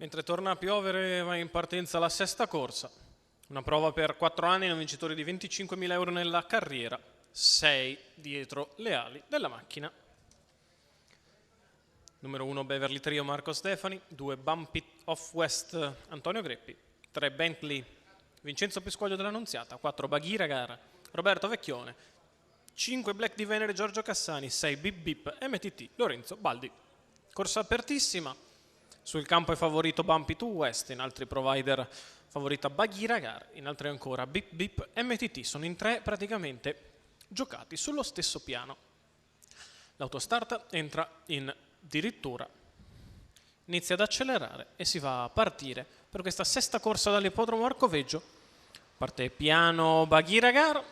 Mentre torna a piovere va in partenza la sesta corsa, una prova per 4 anni, un vincitore di 25.000 euro nella carriera, 6 dietro le ali della macchina. Numero 1 Beverly Trio Marco Stefani, 2 Bumpy of West Antonio Greppi, 3 Bentley Vincenzo Pesquaglio dell'Annunziata, 4 Baghira Gara Roberto Vecchione, 5 Black di Venere Giorgio Cassani, 6 Bip Bip MTT Lorenzo Baldi. Corsa apertissima, sul campo è favorito Bumpy to West, in altri provider favorita Baghira Gara, in altri ancora Bip Bip MTT, sono in 3 praticamente giocati sullo stesso piano. L'autostart entra in dirittura, inizia ad accelerare e si va a partire per questa sesta corsa dall'ippodromo Arcoveggio. Parte piano Baghira Gara,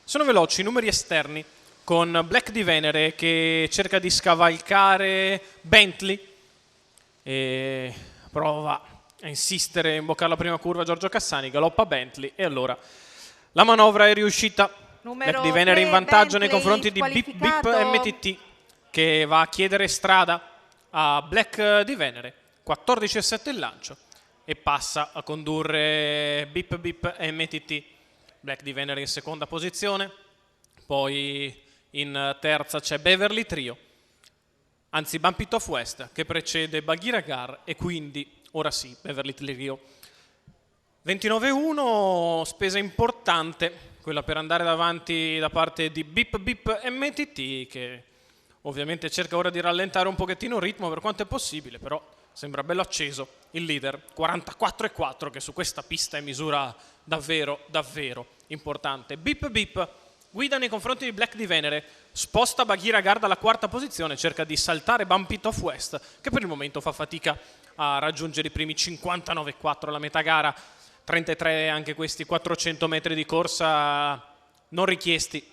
sono veloci i numeri esterni con Black di Venere che cerca di scavalcare Bentley e prova a insistere a imboccare la prima curva Giorgio Cassani, galoppa Bentley e allora la manovra è riuscita. Black di Venere in vantaggio nei confronti di Bip Bip MTT che va a chiedere strada a Black di Venere, 14,7 il lancio e passa a condurre Bip Bip MTT. Black di Venere in seconda posizione, poi in terza c'è Beverly Trio, anzi Bumpy of West che precede Baghira Gar e quindi ora sì Beverly Trio. 29,1, spesa importante quella per andare davanti da parte di Bip Bip MTT che ovviamente cerca ora di rallentare un pochettino il ritmo per quanto è possibile, però sembra bello acceso il leader 44,4 che su questa pista è misura davvero importante. Bip Bip guida nei confronti di Black di Venere, sposta Baghira Gar dalla quarta posizione, cerca di saltare Bumpy of West che per il momento fa fatica a raggiungere i primi 59,4 alla metà gara, 33 anche questi 400 metri di corsa non richiesti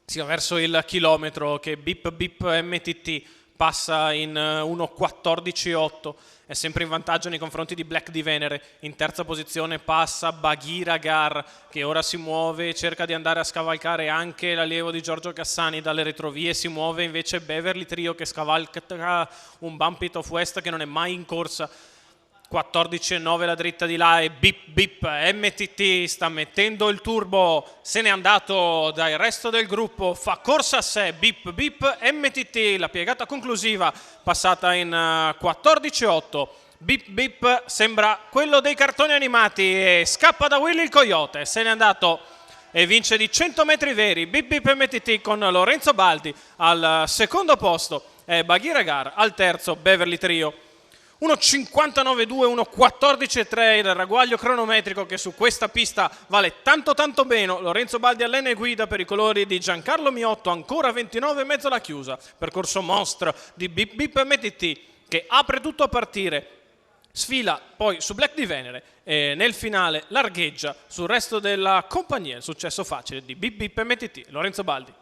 sia verso il chilometro che Bip Bip MTT passa in 1,14,8, è sempre in vantaggio nei confronti di Black di Venere. In terza posizione passa Baghira Gar che ora si muove, cerca di andare a scavalcare anche l'allievo di Giorgio Cassani dalle retrovie, si muove invece Beverly Trio che scavalca un Bumpy of West che non è mai in corsa, 14,9 la dritta di là e Bip Bip MTT sta mettendo il turbo, se n'è andato dal resto del gruppo, fa corsa a sé Bip Bip MTT, la piegata conclusiva passata in 14,8. Bip Bip sembra quello dei cartoni animati e scappa da Willy il Coyote, se n'è andato e vince di 100 metri veri Bip Bip MTT con Lorenzo Baldi al secondo posto e Baghira Gar al terzo Beverly Trio. 1,59,2, 1,14,3 il ragguaglio cronometrico che su questa pista vale tanto bene. Lorenzo Baldi all'N guida per i colori di Giancarlo Miotto, ancora 29,5 la chiusa. Percorso mostro di Bip Bip MTT che apre tutto a partire, sfila poi su Black di Venere e nel finale largheggia sul resto della compagnia. Il successo facile di Bip Bip MTT. Lorenzo Baldi.